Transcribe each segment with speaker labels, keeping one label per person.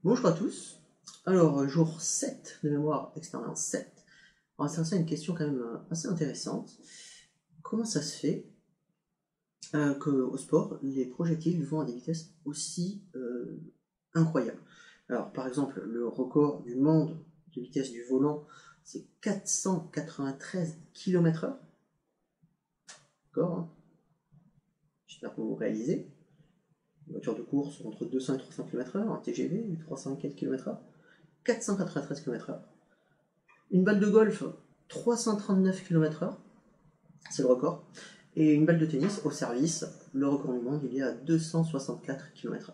Speaker 1: Bonjour à tous. Alors, jour 7 de mémoire, expérience 7. On va s'intéresser à une question quand même assez intéressante. Comment ça se fait qu'au sport, les projectiles vont à des vitesses aussi incroyables? Alors, par exemple, le record du monde de vitesse du volant, c'est 493 km/h. D'accord, hein. J'espère que vous réalisez. Une voiture de course entre 200 et 300 km/h, un TGV, 304 km/h, 493 km/h. Une balle de golf, 339 km/h, c'est le record. Et une balle de tennis au service, le record du monde, il est à 264 km/h.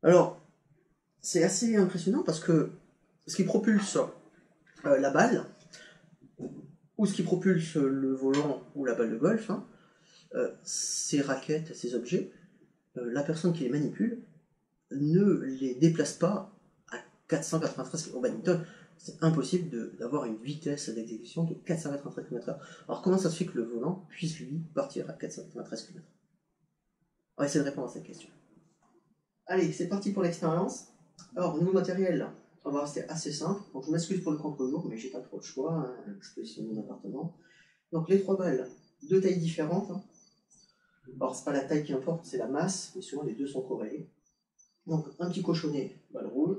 Speaker 1: Alors, c'est assez impressionnant parce que ce qui propulse la balle, ou ce qui propulse le volant ou la balle de golf, ces raquettes, ces objets, la personne qui les manipule ne les déplace pas à 493 km/h. Au badminton, c'est impossible d'avoir une vitesse d'exécution de 493 km/h. Alors comment ça se fait que le volant puisse lui partir à 493 km/h? On va essayer de répondre à cette question. Allez, c'est parti pour l'expérience. Alors, nouveau matériel, on va rester assez simple. Donc, je m'excuse pour le contre-jour, mais j'ai pas trop le choix, hein, l'exposition de mon appartement. Donc, les 3 balles, 2 tailles différentes. Alors, c'est pas la taille qui importe, c'est la masse, mais souvent les deux sont corrélés. Donc, un petit cochonnet, balle rouge,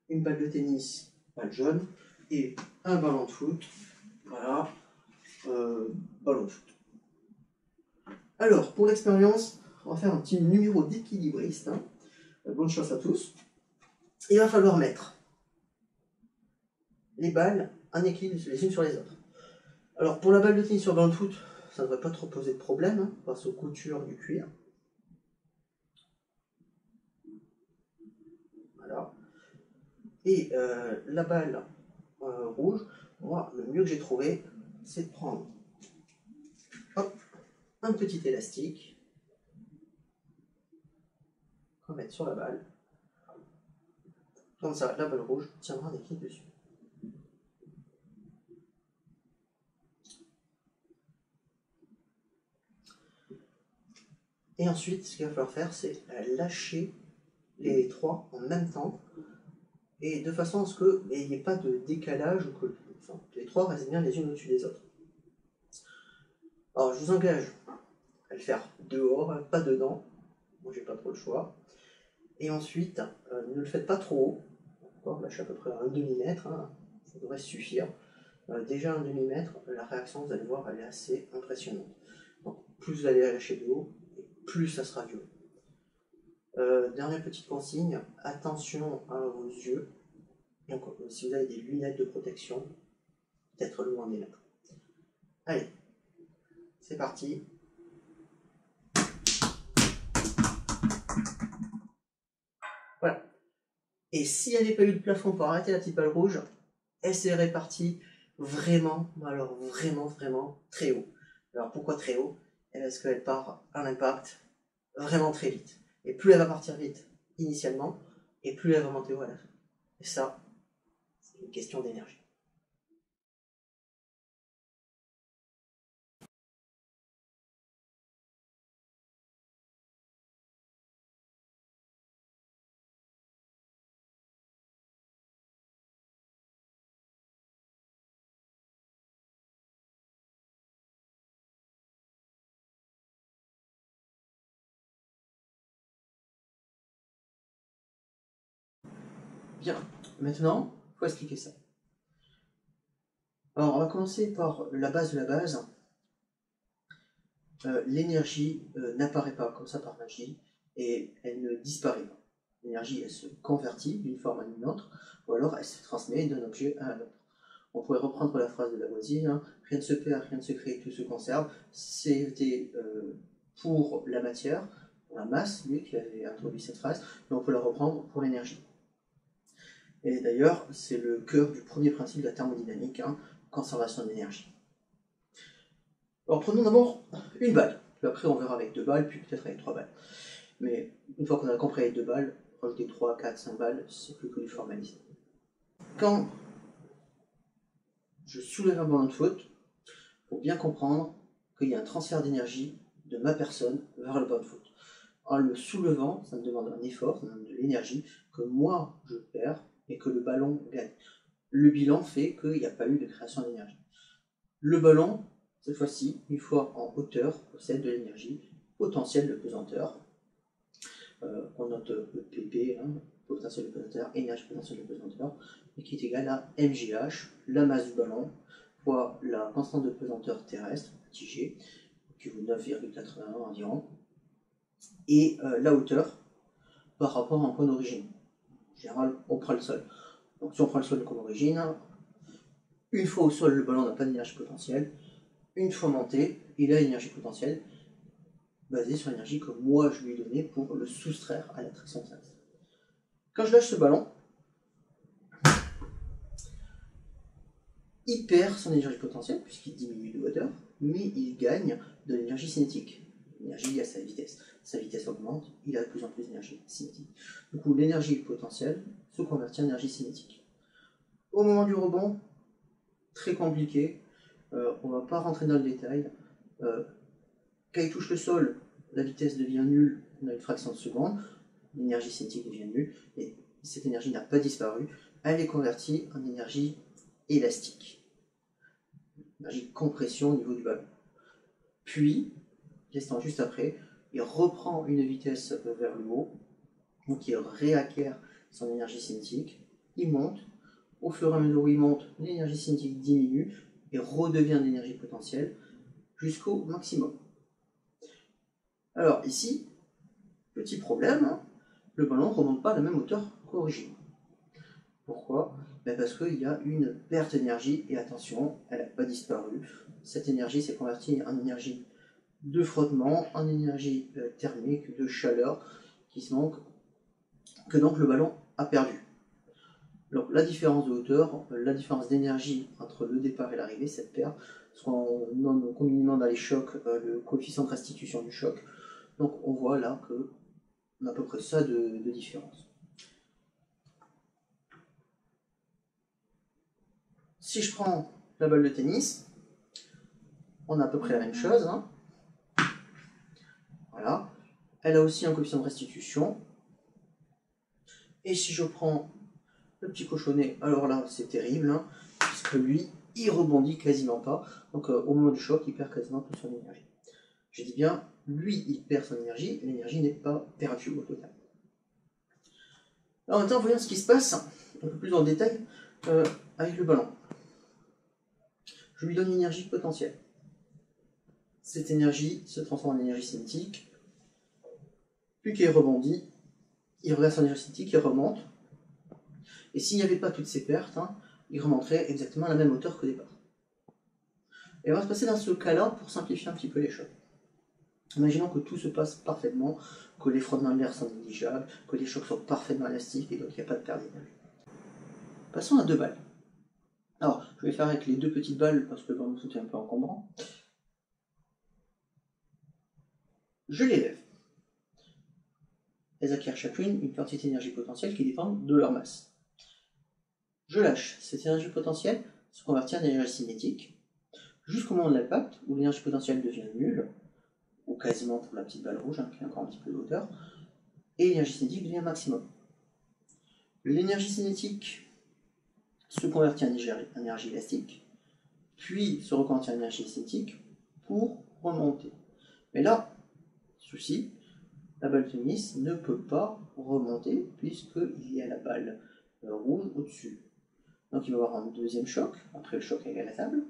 Speaker 1: une balle de tennis, balle jaune, et un ballon de foot, voilà, ballon de foot. Alors, pour l'expérience, on va faire un petit numéro d'équilibriste. Bonne chance à tous. Il va falloir mettre les balles en équilibre les unes sur les autres. Alors, pour la balle de tennis sur le ballon de foot, ça ne devrait pas trop poser de problème, grâce aux coutures du cuir. Voilà. Et la balle rouge, moi, le mieux que j'ai trouvé, c'est de prendre un petit élastique qu'on va mettre sur la balle. Comme ça, la balle rouge tiendra en équilibre dessus. Et ensuite, ce qu'il va falloir faire, c'est lâcher les 3 en même temps, et de façon à ce qu'il n'y ait pas de décalage, ou que les 3 restent bien les unes au-dessus des autres. Alors, je vous engage à le faire dehors, pas dedans. Moi, j'ai pas trop le choix. Et ensuite, ne le faites pas trop haut. Lâchez à peu près un demi-mètre, ça devrait suffire. Déjà un demi-mètre, la réaction, vous allez voir, elle est assez impressionnante. Donc, plus vous allez lâcher de haut, plus ça sera violent. Dernière petite consigne, attention à vos yeux. Donc, si vous avez des lunettes de protection, peut-être loin des mettre. Allez, c'est parti. Voilà. Et s'il n'y avait pas eu de plafond pour arrêter la petite balle rouge, elle s'est répartie vraiment, alors vraiment très haut. Alors pourquoi très haut? Parce qu'elle part à l'impact vraiment très vite. Et plus elle va partir vite initialement, et plus elle va monter haut à la fin. Et ça, c'est une question d'énergie. Bien, maintenant, il faut expliquer ça. Alors, on va commencer par la base de la base. L'énergie n'apparaît pas comme ça par magie, et elle ne disparaît pas. L'énergie, elle se convertit d'une forme à une autre, ou alors elle se transmet d'un objet à un autre. On pourrait reprendre la phrase de Lavoisier, rien ne se perd, rien ne se crée, tout se conserve. C'était pour la matière, pour la masse, lui qui avait introduit cette phrase, mais on peut la reprendre pour l'énergie. Et d'ailleurs, c'est le cœur du premier principe de la thermodynamique, conservation d'énergie. Alors prenons d'abord une balle, puis après on verra avec 2 balles, puis peut-être avec 3 balles. Mais une fois qu'on a compris avec 2 balles, rajouter 3, 4, 5 balles, c'est plus que du formalisme. Quand je soulève un ballon de foot, il faut bien comprendre qu'il y a un transfert d'énergie de ma personne vers le ballon de foot. En le soulevant, ça me demande un effort, ça me demande de l'énergie que moi je perds et que le ballon gagne. Le bilan fait qu'il n'y a pas eu de création d'énergie. Le ballon, cette fois-ci, une fois en hauteur, possède de l'énergie potentielle de pesanteur. On note PP, potentiel de pesanteur, énergie potentielle de pesanteur, et qui est égal à MGH, la masse du ballon, fois la constante de pesanteur terrestre, petit g, qui vaut 9,81 environ, et la hauteur par rapport à un point d'origine. En général, on prend le sol. Donc si on prend le sol comme origine, une fois au sol, le ballon n'a pas d'énergie potentielle. Une fois monté, il a l'énergie potentielle basée sur l'énergie que moi je lui ai donnée pour le soustraire à l'attraction terrestre. Quand je lâche ce ballon, il perd son énergie potentielle puisqu'il diminue de hauteur, mais il gagne de l'énergie cinétique. L'énergie liée à sa vitesse. Sa vitesse augmente, il a de plus en plus d'énergie cinétique. Du coup, l'énergie potentielle se convertit en énergie cinétique. Au moment du rebond, très compliqué, on ne va pas rentrer dans le détail. Quand il touche le sol, la vitesse devient nulle, on a une fraction de seconde, l'énergie cinétique devient nulle, et cette énergie n'a pas disparu, elle est convertie en énergie élastique, énergie de compression au niveau du ballon. Puis, l'instant juste après, il reprend une vitesse vers le haut, donc il réacquiert son énergie cinétique, il monte, au fur et à mesure où il monte, l'énergie cinétique diminue et redevient d'énergie potentielle jusqu'au maximum. Alors ici, petit problème, le ballon ne remonte pas à la même hauteur qu'origine. Pourquoi? Parce qu'il y a une perte d'énergie, et attention, elle n'a pas disparu. Cette énergie s'est convertie en énergie de frottement, en énergie thermique, de chaleur, que donc le ballon a perdu. Donc la différence de hauteur, la différence d'énergie entre le départ et l'arrivée, cette perte, ce qu'on nomme communément dans les chocs le coefficient de restitution du choc. Donc on voit là qu'on a à peu près ça de différence. Si je prends la balle de tennis, on a à peu près la même chose. Voilà. Elle a aussi un coefficient de restitution. Et si je prends le petit cochonnet, alors là c'est terrible, puisque lui, il rebondit quasiment pas. Donc au moment du choc, il perd quasiment toute son énergie. Je dis bien, lui, il perd son énergie, l'énergie n'est pas perdue au total. Alors maintenant, voyons ce qui se passe, un peu plus en détail, avec le ballon. Je lui donne une énergie potentielle. Cette énergie se transforme en énergie cinétique, puis qu'il rebondit, il reverse son énergie cinétique, il remonte, et s'il n'y avait pas toutes ces pertes, il remonterait exactement à la même hauteur qu'au départ. Et on va se passer dans ce cas-là pour simplifier un petit peu les choses. Imaginons que tout se passe parfaitement, que les frottements de l'air sont négligeables, que les chocs sont parfaitement élastiques et donc il n'y a pas de perte d'énergie. Passons à deux balles. Alors, je vais faire avec les deux petites balles parce que le ballon est un peu encombrant. Je les lève. Elles acquièrent chacune une quantité d'énergie potentielle qui dépend de leur masse. Je lâche. Cette énergie potentielle se convertit en énergie cinétique jusqu'au moment de l'impact où l'énergie potentielle devient nulle, ou quasiment pour la petite balle rouge, qui a encore un petit peu de hauteur, et l'énergie cinétique devient maximum. L'énergie cinétique se convertit en énergie élastique, puis se reconvertit en énergie cinétique pour remonter. Mais là, souci, la balle de tennis ne peut pas remonter puisqu'il y a la balle rouge au-dessus. Donc il va y avoir un deuxième choc, après le choc égal à la table,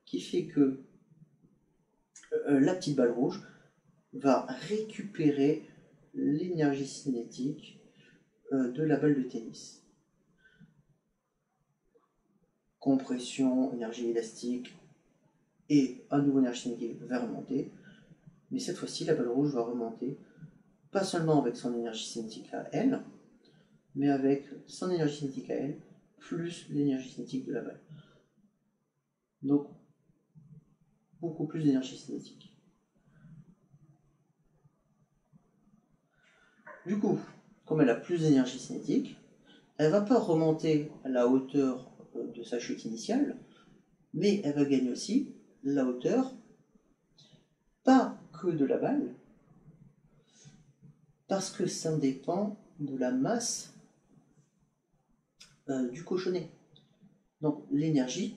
Speaker 1: qui fait que la petite balle rouge va récupérer l'énergie cinétique de la balle de tennis. Compression, énergie élastique et à nouveau énergie cinétique va remonter. Mais cette fois-ci, la balle rouge va remonter pas seulement avec son énergie cinétique à elle, mais avec son énergie cinétique à elle, plus l'énergie cinétique de la balle. Donc, beaucoup plus d'énergie cinétique. Du coup, comme elle a plus d'énergie cinétique, elle ne va pas remonter à la hauteur de sa chute initiale, mais elle va gagner aussi la hauteur, pas que de la balle, Parce que ça dépend de la masse du cochonnet. Donc l'énergie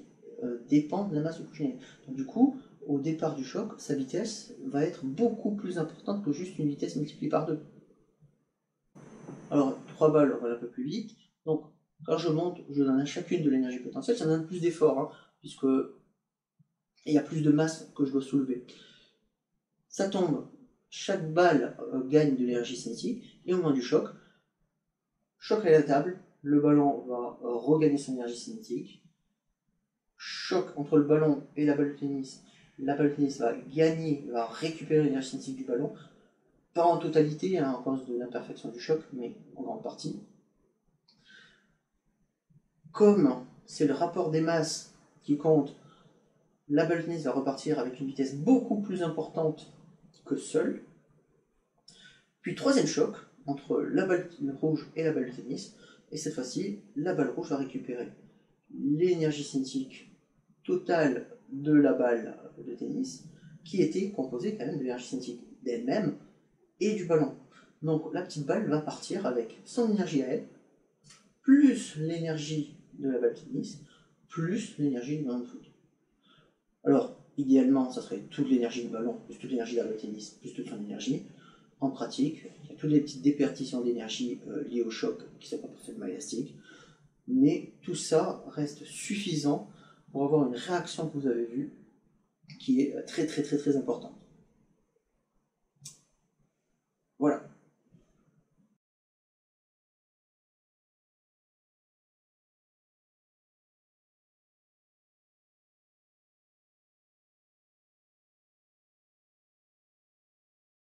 Speaker 1: dépend de la masse du cochonnet. Donc du coup, au départ du choc, sa vitesse va être beaucoup plus importante que juste une vitesse multipliée par 2. Alors 3 balles, on va un peu plus vite. Donc quand je monte, je donne à chacune de l'énergie potentielle, ça me donne plus d'effort, hein, puisque il y a plus de masse que je dois soulever. Ça tombe, chaque balle gagne de l'énergie cinétique, et au moment du choc à la table, le ballon va regagner son énergie cinétique. Choc entre le ballon et la balle de tennis, va gagner, va récupérer l'énergie cinétique du ballon, pas en totalité, hein, à cause de l'imperfection du choc, mais en grande partie. Comme c'est le rapport des masses qui compte, la balle de tennis va repartir avec une vitesse beaucoup plus importante que seule. Puis troisième choc entre la balle rouge et la balle de tennis, et cette fois-ci, la balle rouge va récupérer l'énergie cinétique totale de la balle de tennis, qui était composée quand même de l'énergie cinétique d'elle-même et du ballon. Donc la petite balle va partir avec son énergie à elle, plus l'énergie de la balle de tennis, plus l'énergie du ballon de foot. Alors, idéalement, ça serait toute l'énergie du ballon, plus toute l'énergie de la balle de tennis, plus toute son énergie. En pratique, il y a toutes les petites déperditions d'énergie liées au choc qui sont pas parfaitement élastiques, mais tout ça reste suffisant pour avoir une réaction que vous avez vue qui est très très très très importante.